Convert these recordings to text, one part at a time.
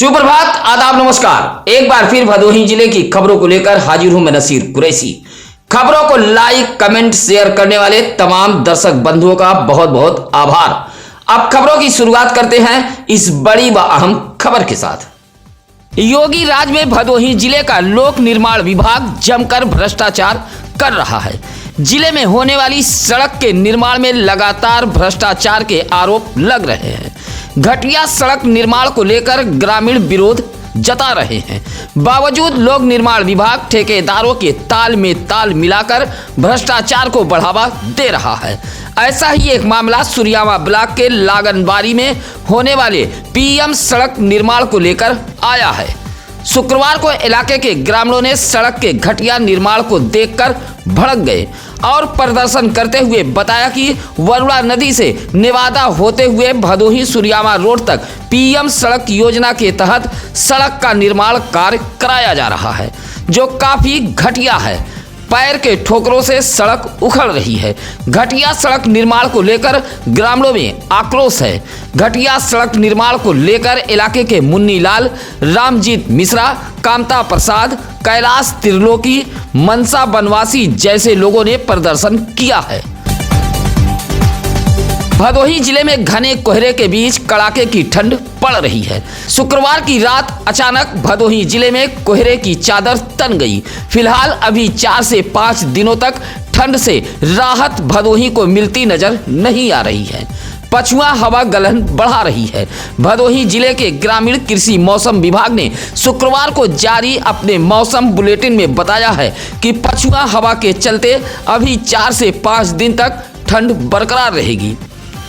सुप्रभात, आदाब, नमस्कार। एक बार फिर भदोही जिले की खबरों को लेकर हाजिर हूं मैं नसीर कुरैशी। खबरों को लाइक, कमेंट, शेयर करने वाले तमाम दर्शक बंधुओं का बहुत बहुत आभार। अब खबरों की शुरुआत करते हैं इस बड़ी व अहम खबर के साथ। योगी राज में भदोही जिले का लोक निर्माण विभाग जमकर भ्रष्टाचार कर रहा है। जिले में होने वाली सड़क के निर्माण में लगातार भ्रष्टाचार के आरोप लग रहे हैं। घटिया सड़क निर्माण को लेकर ग्रामीण विरोध जता रहे हैं। बावजूद लोक निर्माण विभाग ठेकेदारों के ताल में ताल मिलाकर भ्रष्टाचार को बढ़ावा दे रहा है। ऐसा ही एक मामला सुरियावा ब्लॉक के लागनबारी में होने वाले पीएम सड़क निर्माण को लेकर आया है। शुक्रवार को इलाके के ग्रामीणों ने सड़क के घटिया निर्माण को देखकर भड़क गए और प्रदर्शन करते हुए बताया कि वरुणा नदी से नेवादा होते हुए भदोही सुरियावा रोड तक पीएम सड़क योजना के तहत सड़क का निर्माण कार्य कराया जा रहा है, जो काफी घटिया है। पैर के ठोकरों से सड़क उखड़ रही है। घटिया सड़क निर्माण को लेकर ग्रामीणों में आक्रोश है। घटिया सड़क निर्माण को लेकर इलाके के मुन्नी लाल, रामजीत मिश्रा, कामता प्रसाद, कैलाश त्रिलोकी, मनसा बनवासी जैसे लोगों ने प्रदर्शन किया है। भदोही जिले में घने कोहरे के बीच कड़ाके की ठंड पड़ रही है। शुक्रवार की रात अचानक भदोही जिले में कोहरे की चादर तन गई। फिलहाल अभी 4 से 5 दिनों तक ठंड से राहत भदोही को मिलती नजर नहीं आ रही है। पछुआ हवा गलन बढ़ा रही है। भदोही जिले के ग्रामीण कृषि मौसम विभाग ने शुक्रवार को जारी अपने मौसम बुलेटिन में बताया है कि पछुआ हवा के चलते अभी 4 से 5 दिन तक ठंड बरकरार रहेगी,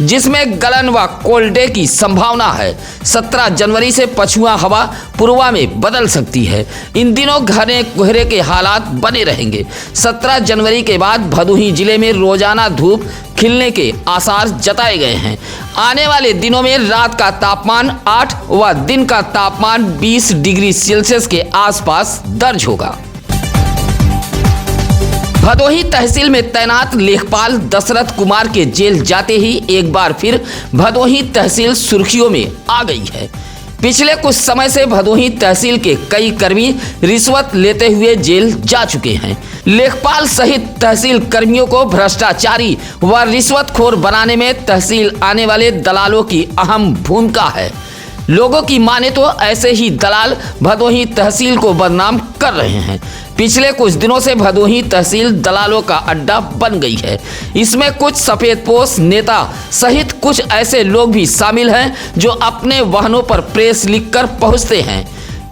जिसमें गलन व कोल्ड डे की संभावना है। 17 जनवरी से पछुआ हवा पूर्वा में बदल सकती है। इन दिनों घने कोहरे के हालात बने रहेंगे। 17 जनवरी के बाद भदोही जिले में रोजाना धूप खिलने के आसार जताए गए हैं। आने वाले दिनों में रात का तापमान 8 व दिन का तापमान 20 डिग्री सेल्सियस के आसपास दर्ज होगा। भदोही तहसील में तैनात लेखपाल दशरथ कुमार के जेल जाते ही एक बार फिर भदोही तहसील सुर्खियों में आ गई है। पिछले कुछ समय से भदोही तहसील के कई कर्मी रिश्वत लेते हुए जेल जा चुके हैं। लेखपाल सहित तहसील कर्मियों को भ्रष्टाचारी व रिश्वतखोर बनाने में तहसील आने वाले दलालों की अहम भूमिका है। लोगों की माने तो ऐसे ही दलाल भदोही तहसील को बदनाम कर रहे हैं। पिछले कुछ दिनों से भदोही तहसील दलालों का अड्डा बन गई है। इसमें कुछ सफेदपोश नेता सहित कुछ ऐसे लोग भी शामिल हैं जो अपने वाहनों पर प्रेस लिखकर पहुंचते हैं।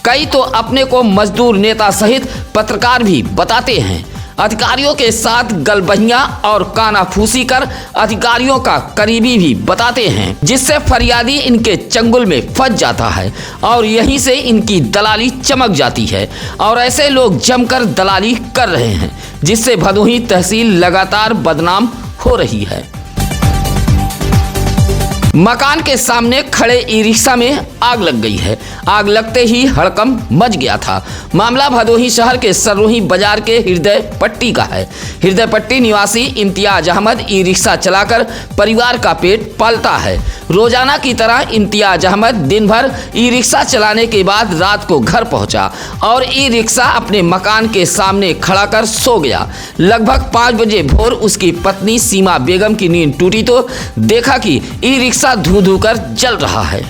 कई तो अपने को मजदूर नेता सहित पत्रकार भी बताते हैं। अधिकारियों के साथ गलबहियां और कानाफूसी कर अधिकारियों का करीबी भी बताते हैं, जिससे फरियादी इनके चंगुल में फंस जाता है और यहीं से इनकी दलाली चमक जाती है। और ऐसे लोग जमकर दलाली कर रहे हैं, जिससे भदोही तहसील लगातार बदनाम हो रही है। मकान के सामने खड़े ई रिक्शा में आग लग गई है। आग लगते ही हड़कंप मच गया था। मामला भदोही शहर के सरोही बाजार के हृदय पट्टी का है। हृदय पट्टी निवासी इम्तियाज अहमद ई रिक्शा चलाकर परिवार का पेट पालता है। रोजाना की तरह इम्तियाज अहमद दिन भर ई रिक्शा चलाने के बाद रात को घर पहुंचा और ई रिक्शा अपने मकान के सामने खड़ा कर सो गया। लगभग 5 बजे भोर उसकी पत्नी सीमा बेगम की नींद टूटी तो देखा कि ई रिक्शा धू कर जल रहा है।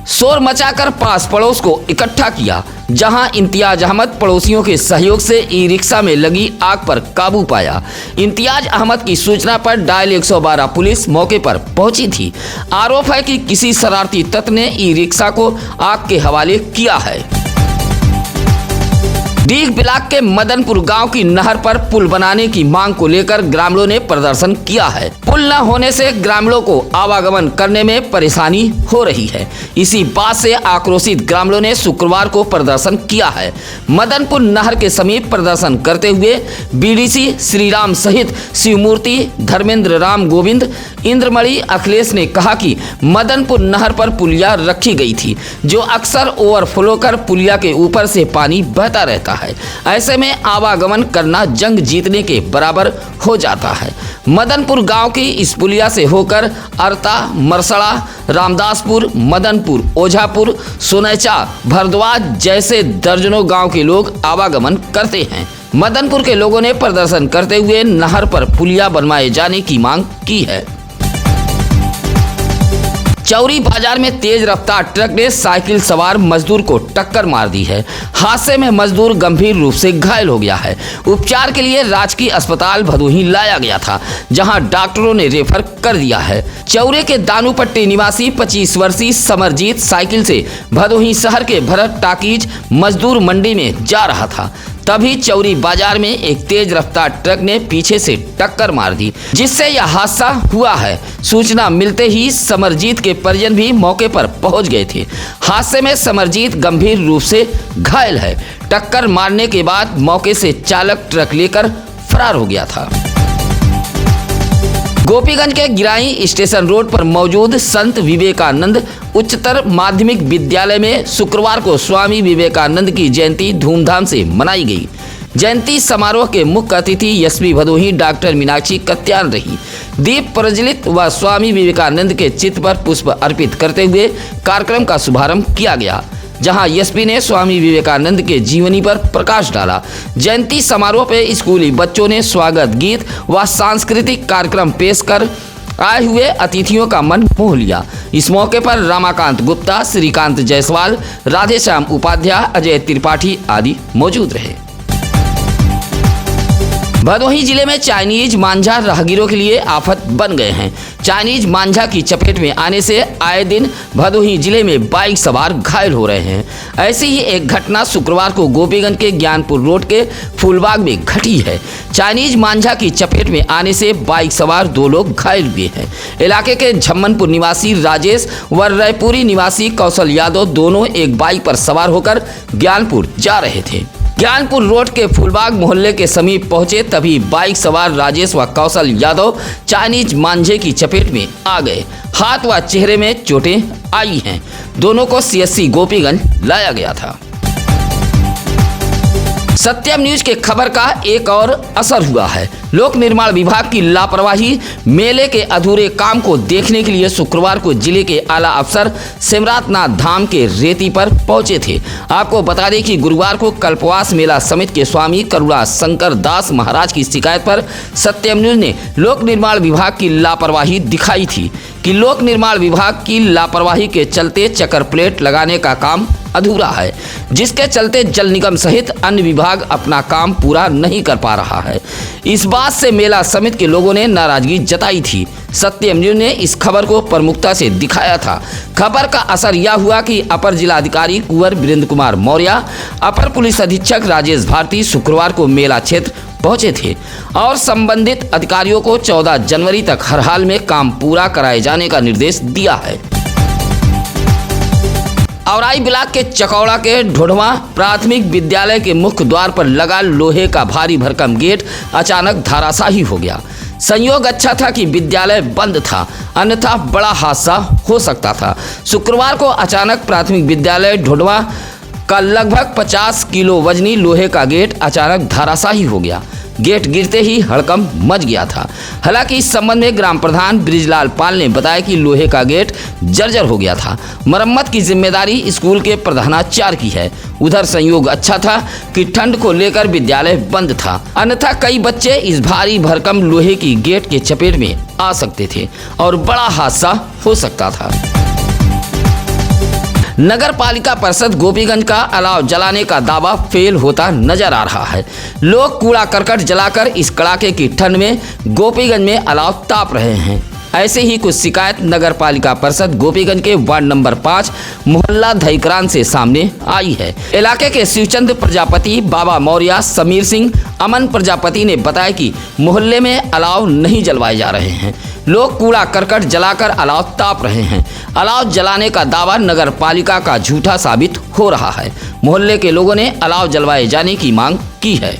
शोर मचाकर पास पड़ोस को इकट्ठा किया, जहां इम्तियाज अहमद पड़ोसियों के सहयोग से ई रिक्शा में लगी आग पर काबू पाया। इम्तियाज अहमद की सूचना पर डायल 112 पुलिस मौके पर पहुंची थी। आरोप है कि किसी शरारती तत्व ने ई रिक्शा को आग के हवाले किया है। डीग ब्लॉक के मदनपुर गांव की नहर पर पुल बनाने की मांग को लेकर ग्रामीणों ने प्रदर्शन किया है। पुल न होने से ग्रामीणों को आवागमन करने में परेशानी हो रही है। इसी बात से आक्रोशित ग्रामीणों ने शुक्रवार को प्रदर्शन किया है। मदनपुर नहर के समीप प्रदर्शन करते हुए बीडीसी श्रीराम सहित शिवमूर्ति, धर्मेंद्र, राम गोविंद, इंद्रमणि, अखिलेश ने कहा कि मदनपुर नहर पर पुलिया रखी गई थी, जो अक्सर ओवरफ्लो कर पुलिया के ऊपर से पानी बहता रहता है। ऐसे में आवागमन करना जंग जीतने के बराबर हो जाता है। मदनपुर गांव की इस पुलिया से होकर अरता, मरसड़ा, रामदासपुर, मदनपुर, ओझापुर, सोनैचा, भरद्वाज जैसे दर्जनों गांव के लोग आवागमन करते हैं। मदनपुर के लोगों ने प्रदर्शन करते हुए नहर पर पुलिया बनवाए जाने की मांग की है। चौरी बाजार में तेज रफ्तार ट्रक ने साइकिल सवार मजदूर को टक्कर मार दी है। हादसे में मजदूर गंभीर रूप से घायल हो गया है। उपचार के लिए राजकीय अस्पताल भदोही लाया गया था, जहां डॉक्टरों ने रेफर कर दिया है। चौरे के दानूपट्टी निवासी 25 वर्षीय समरजीत साइकिल से भदोही शहर के भरत टाकीज मजदूर मंडी में जा रहा था। तभी चौरी बाजार में एक तेज रफ्तार ट्रक ने पीछे से टक्कर मार दी, जिससे यह हादसा हुआ है। सूचना मिलते ही समरजीत के परिजन भी मौके पर पहुंच गए थे। हादसे में समरजीत गंभीर रूप से घायल है। टक्कर मारने के बाद मौके से चालक ट्रक लेकर फरार हो गया था। गोपीगंज के गिराई स्टेशन रोड पर मौजूद संत विवेकानंद उच्चतर माध्यमिक विद्यालय में शुक्रवार को स्वामी विवेकानंद की जयंती धूमधाम से मनाई गई। जयंती समारोह के मुख्य अतिथि एसपी भदोही डॉक्टर मीनाक्षी कत्याल रही। दीप प्रज्वलित व स्वामी विवेकानंद के चित्र पर पुष्प अर्पित करते हुए कार्यक्रम का शुभारंभ किया गया, जहां एसपी ने स्वामी विवेकानंद के जीवनी पर प्रकाश डाला। जयंती समारोह पे स्कूली बच्चों ने स्वागत गीत व सांस्कृतिक कार्यक्रम पेश कर आए हुए अतिथियों का मन मोह लिया। इस मौके पर रमाकांत गुप्ता, श्रीकांत जायसवाल, राधेश्याम उपाध्याय, अजय त्रिपाठी आदि मौजूद रहे। भदोही जिले में चाइनीज मांझा राहगीरों के लिए आफत बन गए हैं। चाइनीज मांझा की चपेट में आने से आए दिन भदोही जिले में बाइक सवार घायल हो रहे हैं। ऐसी ही एक घटना शुक्रवार को गोपीगंज के ज्ञानपुर रोड के फूलबाग में घटी है। चाइनीज मांझा की चपेट में आने से बाइक सवार 2 लोग घायल हुए हैं। इलाके के झम्मनपुर निवासी राजेश व रायपुरी निवासी कौशल यादव दोनों एक बाइक पर सवार होकर ज्ञानपुर जा रहे थे। ज्ञानपुर रोड के फूलबाग मोहल्ले के समीप पहुंचे, तभी बाइक सवार राजेश व कौशल यादव चाइनीज मांझे की चपेट में आ गए। हाथ व चेहरे में चोटें आई हैं। दोनों को सीएससी गोपीगंज लाया गया था। सत्यम न्यूज के खबर का एक और असर हुआ है। लोक निर्माण विभाग की लापरवाही मेले के अधूरे काम को देखने के लिए शुक्रवार को जिले के आला अफसर सिमरातनाथ धाम के रेती पर पहुंचे थे। आपको बता दें कि गुरुवार को कल्पवास मेला समिति के स्वामी करुणा शंकर दास महाराज की शिकायत पर सत्यम न्यूज ने लोक निर्माण विभाग की लापरवाही दिखाई थी कि लोक निर्माण विभाग की लापरवाही के चलते चक्कर प्लेट लगाने का काम अधूरा है, जिसके चलते जल निगम सहित अन्य विभाग अपना काम पूरा नहीं कर पा रहा है। इस बात से मेला समिति के लोगों ने नाराजगी जताई थी। सत्यम न्यूज ने इस खबर को प्रमुखता से दिखाया था। खबर का असर यह हुआ कि अपर जिलाधिकारी कुंवर वीरेंद्र कुमार मौर्य, अपर पुलिस अधीक्षक राजेश भारती शुक्रवार को मेला क्षेत्र पहुंचे थे और संबंधित अधिकारियों को 14 जनवरी तक हर हाल में काम पूरा कराए जाने का निर्देश दिया है। औराई ब्लॉक के चकौड़ा के ढोढ़वा प्राथमिक विद्यालय के मुख्य द्वार पर लगा लोहे का भारी भरकम गेट अचानक धराशायी हो गया। संयोग अच्छा था कि विद्यालय बंद था, अन्यथा बड़ा हादसा हो सकता था। शुक्रवार को अचानक प्राथमिक विद्यालय ढोढ़वा का लगभग 50 किलो वजनी लोहे का गेट अचानक धराशायी हो गया। गेट गिरते ही हड़कंप मच गया था। हालांकि इस संबंध में ग्राम प्रधान ब्रिजलाल पाल ने बताया कि लोहे का गेट जर्जर हो गया था। मरम्मत की जिम्मेदारी स्कूल के प्रधानाचार्य की है। उधर संयोग अच्छा था कि ठंड को लेकर विद्यालय बंद था, अन्यथा कई बच्चे इस भारी भरकम लोहे की गेट के चपेट में आ सकते थे और बड़ा हादसा हो सकता था। नगर पालिका परिषद गोपीगंज का अलाव जलाने का दावा फेल होता नजर आ रहा है। लोग कूड़ा करकट जलाकर इस कड़ाके की ठंड में गोपीगंज में अलाव ताप रहे हैं। ऐसे ही कुछ शिकायत नगर पालिका परिषद गोपीगंज के वार्ड नंबर 5 मोहल्ला धईकरान से सामने आई है। इलाके के शिवचंद प्रजापति, बाबा मौर्य, समीर सिंह, अमन प्रजापति ने बताया कि मोहल्ले में अलाव नहीं जलवाए जा रहे हैं। लोग कूड़ा करकट जलाकर अलाव ताप रहे हैं। अलाव जलाने का दावा नगर पालिका का झूठा साबित हो रहा है। मोहल्ले के लोगों ने अलाव जलवाए जाने की मांग की है।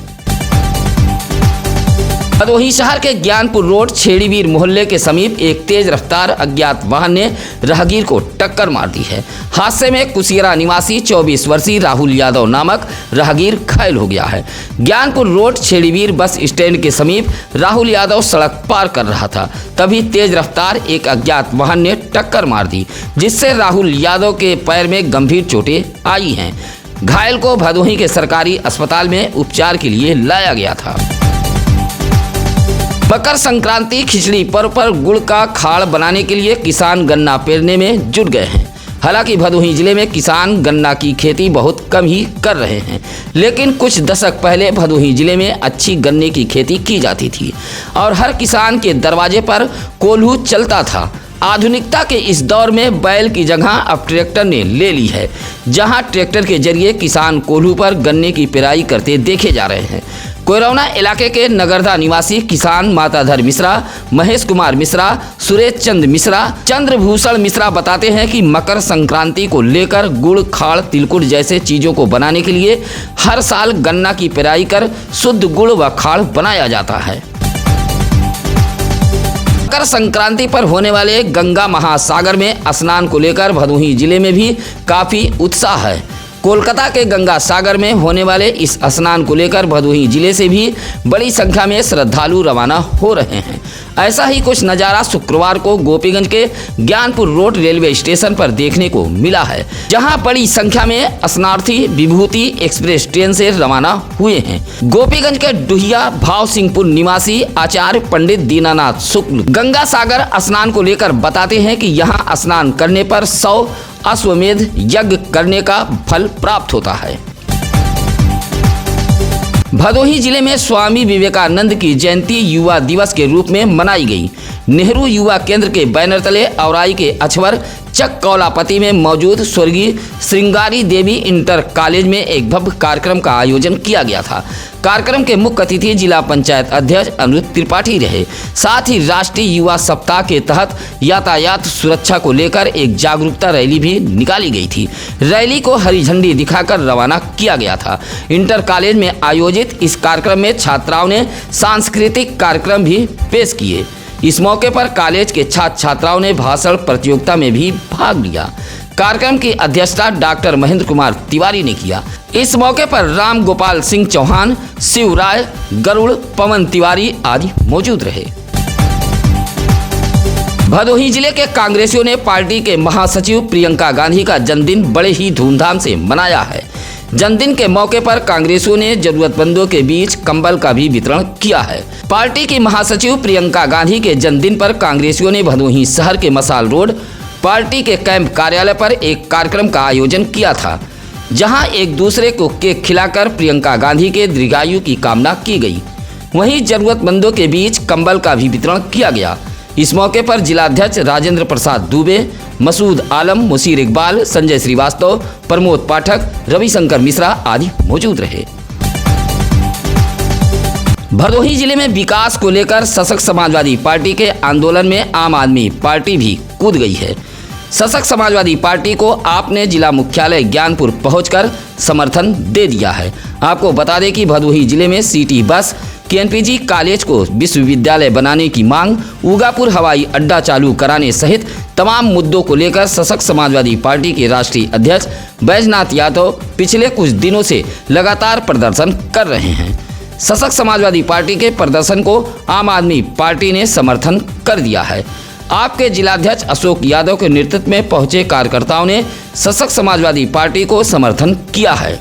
भदोही शहर के ज्ञानपुर रोड छेड़ीवीर मोहल्ले के समीप एक तेज रफ्तार अज्ञात वाहन ने राहगीर को टक्कर मार दी है। हादसे में कुसियरा निवासी 24 वर्षीय राहुल यादव नामक राहगीर घायल हो गया है। ज्ञानपुर रोड छेड़ीवीर बस स्टैंड के समीप राहुल यादव सड़क पार कर रहा था, तभी तेज रफ्तार एक अज्ञात वाहन ने टक्कर मार दी, जिससे राहुल यादव के पैर में गंभीर चोटें आई हैं। घायल को भदोही के सरकारी अस्पताल में उपचार के लिए लाया गया था। मकर संक्रांति खिचड़ी पर्व पर गुड़ का खाड़ बनाने के लिए किसान गन्ना पेरने में जुट गए हैं। हालांकि भदोही जिले में किसान गन्ना की खेती बहुत कम ही कर रहे हैं, लेकिन कुछ दशक पहले भदोही जिले में अच्छी गन्ने की खेती की जाती थी और हर किसान के दरवाजे पर कोल्हू चलता था। आधुनिकता के इस दौर में बैल की जगह अब ट्रैक्टर ने ले ली है, जहां ट्रैक्टर के जरिए किसान कोल्हू पर गन्ने की पेराई करते देखे जा रहे हैं। कोयरौना इलाके के नगरदा निवासी किसान माताधर मिश्रा, महेश कुमार मिश्रा, सुरेश चंद मिश्रा, चंद्रभूषण मिश्रा बताते हैं कि मकर संक्रांति को लेकर गुड़, खाड़, तिलकुट जैसे चीजों को बनाने के लिए हर साल गन्ना की पेराई कर शुद्ध गुड़ व खाड़ बनाया जाता है। मकर संक्रांति पर होने वाले गंगा महासागर में स्नान को लेकर भदोही जिले में भी काफी उत्साह है। कोलकाता के गंगा सागर में होने वाले इस स्नान को लेकर भदोही जिले से भी बड़ी संख्या में श्रद्धालु रवाना हो रहे हैं। ऐसा ही कुछ नज़ारा शुक्रवार को गोपीगंज के ज्ञानपुर रोड रेलवे स्टेशन पर देखने को मिला है, जहां बड़ी संख्या में स्नार्थी विभूति एक्सप्रेस ट्रेन से रवाना हुए हैं। गोपीगंज के डुहिया भाव सिंहपुर निवासी आचार्य पंडित दीनानाथ शुक्ल गंगा सागर स्नान को लेकर बताते हैं कि यहाँ स्नान करने पर 100 अश्वमेध यज्ञ करने का फल प्राप्त होता है। भदोही जिले में स्वामी विवेकानंद की जयंती युवा दिवस के रूप में मनाई गई। नेहरू युवा केंद्र के बैनर तले औराई के अछवर चक कौलापति में मौजूद स्वर्गीय श्रृंगारी देवी इंटर कॉलेज में एक भव्य कार्यक्रम का आयोजन किया गया था। कार्यक्रम के मुख्य अतिथि जिला पंचायत अध्यक्ष अनुज त्रिपाठी रहे। साथ ही राष्ट्रीय युवा सप्ताह के तहत यातायात सुरक्षा को लेकर एक जागरूकता रैली भी निकाली गई थी। रैली को हरी झंडी दिखाकर रवाना किया गया था। इंटर कॉलेज में आयोजित इस कार्यक्रम में छात्राओं ने सांस्कृतिक कार्यक्रम भी पेश किए। इस मौके पर कॉलेज के छात्र छात्राओं ने भाषण प्रतियोगिता में भी भाग लिया। कार्यक्रम की अध्यक्षता डॉक्टर महेंद्र कुमार तिवारी ने किया। इस मौके पर राम गोपाल सिंह चौहान, शिव राय, गरुड़, पवन तिवारी आदि मौजूद रहे। भदोही जिले के कांग्रेसियों ने पार्टी के महासचिव प्रियंका गांधी का जन्मदिन बड़े ही धूमधाम से मनाया है। जन्मदिन के मौके पर कांग्रेसियों ने जरूरतमंदों के बीच कंबल का भी वितरण किया है। पार्टी की महासचिव प्रियंका गांधी के जन्मदिन पर कांग्रेसियों ने भदोही शहर के मसाल रोड पार्टी के कैंप कार्यालय पर एक कार्यक्रम का आयोजन किया था, जहां एक दूसरे को केक खिलाकर प्रियंका गांधी के दीर्घायु की कामना की गई। वहीं जरूरतमंदों के बीच कंबल का भी वितरण किया गया। इस मौके पर जिलाध्यक्ष राजेंद्र प्रसाद दुबे, मसूद आलम, मुसीर इकबाल, संजय श्रीवास्तव, प्रमोद पाठक, रविशंकर मिश्रा आदि मौजूद रहे। भदोही जिले में विकास को लेकर सशक्त समाजवादी पार्टी के आंदोलन में आम आदमी पार्टी भी कूद गई है। सशक्त समाजवादी पार्टी को आपने जिला मुख्यालय ज्ञानपुर पहुंचकर समर्थन दे दिया है। आपको बता दें कि भदोही जिले में सिटी बस, केएनपीजी कॉलेज को विश्वविद्यालय बनाने की मांग, उगापुर हवाई अड्डा चालू कराने सहित तमाम मुद्दों को लेकर सशक्त समाजवादी पार्टी के राष्ट्रीय अध्यक्ष बैजनाथ यादव पिछले कुछ दिनों से लगातार प्रदर्शन कर रहे हैं। सशक्त समाजवादी पार्टी के प्रदर्शन को आम आदमी पार्टी ने समर्थन कर दिया है। आपके जिलाध्यक्ष अशोक यादव के नेतृत्व में पहुंचे कार्यकर्ताओं ने सशक्त समाजवादी पार्टी को समर्थन किया है।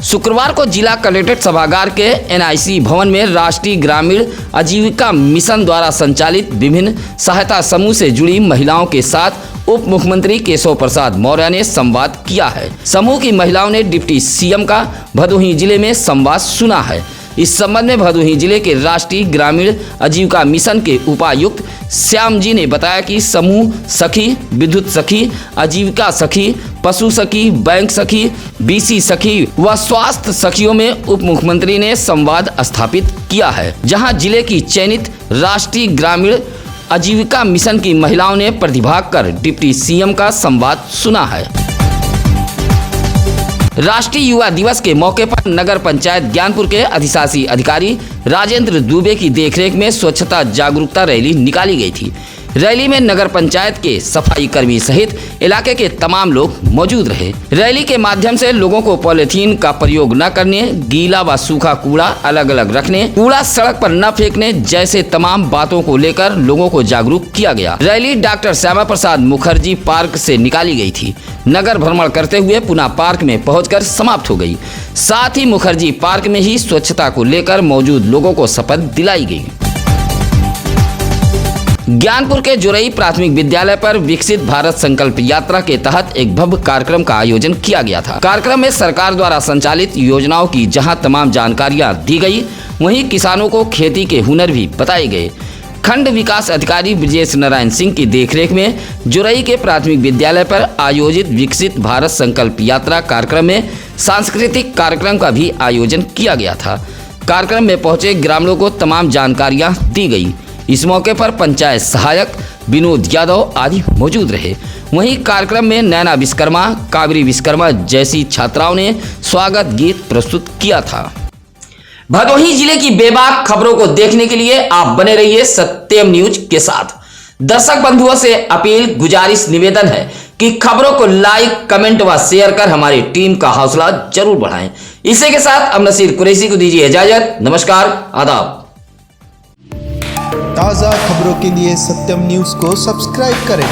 शुक्रवार को जिला कलेक्ट्रेट सभागार के एनआईसी भवन में राष्ट्रीय ग्रामीण आजीविका मिशन द्वारा संचालित विभिन्न सहायता समूह से जुड़ी महिलाओं के साथ उप मुख्यमंत्री केशव प्रसाद मौर्य ने संवाद किया है। समूह की महिलाओं ने डिप्टी सीएम का भदोही जिले में संवाद सुना है। इस संबंध में भदोही जिले के राष्ट्रीय ग्रामीण आजीविका मिशन के उपायुक्त श्याम जी ने बताया कि समूह सखी, विद्युत सखी, आजीविका सखी, पशु सखी, बैंक सखी, बीसी सखी व स्वास्थ्य सखियों में उप मुख्यमंत्री ने संवाद स्थापित किया है, जहां जिले की चयनित राष्ट्रीय ग्रामीण आजीविका मिशन की महिलाओं ने प्रतिभाग कर डिप्टी सीएम का संवाद सुना है। राष्ट्रीय युवा दिवस के मौके पर नगर पंचायत ज्ञानपुर के अधिशासी अधिकारी राजेंद्र दुबे की देखरेख में स्वच्छता जागरूकता रैली निकाली गई थी। रैली में नगर पंचायत के सफाई कर्मी सहित इलाके के तमाम लोग मौजूद रहे। रैली के माध्यम से लोगों को पॉलीथीन का प्रयोग न करने, गीला व सूखा कूड़ा अलग अलग रखने, कूड़ा सड़क पर न फेंकने जैसे तमाम बातों को लेकर लोगों को जागरूक किया गया। Rally doctor Shyama Prasad Mukherjee park से निकाली गई थी। नगर भ्रमण करते हुए पुनः पार्क में पहुंचकर समाप्त हो गई। साथ ही मुखर्जी पार्क में ही स्वच्छता को लेकर मौजूद लोगों को शपथ दिलाई गई। ज्ञानपुर के जुरई प्राथमिक विद्यालय पर विकसित भारत संकल्प यात्रा के तहत एक भव्य कार्यक्रम का आयोजन किया गया था। कार्यक्रम में सरकार द्वारा संचालित योजनाओं की जहां तमाम जानकारियां दी गई, वहीं किसानों को खेती के हुनर भी बताए गए। खंड विकास अधिकारी ब्रजेश नारायण सिंह की देखरेख में जुरई के प्राथमिक विद्यालय पर आयोजित विकसित भारत संकल्प यात्रा कार्यक्रम में सांस्कृतिक कार्यक्रम का भी आयोजन किया गया था। कार्यक्रम में पहुंचे ग्रामीणों को तमाम जानकारियां दी गई। इस मौके पर पंचायत सहायक विनोद यादव आदि मौजूद रहे। वहीं कार्यक्रम में नैना विश्वकर्मा, कावेरी विश्वकर्मा जैसी छात्राओं ने स्वागत गीत प्रस्तुत किया था। भदोही जिले की बेबाक खबरों को देखने के लिए आप बने रहिए सत्यम न्यूज के साथ। दर्शक बंधुओं से अपील, गुजारिश, निवेदन है कि खबरों को लाइक, कमेंट व शेयर कर हमारी टीम का हौसला जरूर बढ़ाएं। इसी के साथ अब नसीर कुरैशी को दीजिए इजाजत। नमस्कार, आदाब। ताज़ा खबरों के लिए सत्यम न्यूज़ को सब्सक्राइब करें।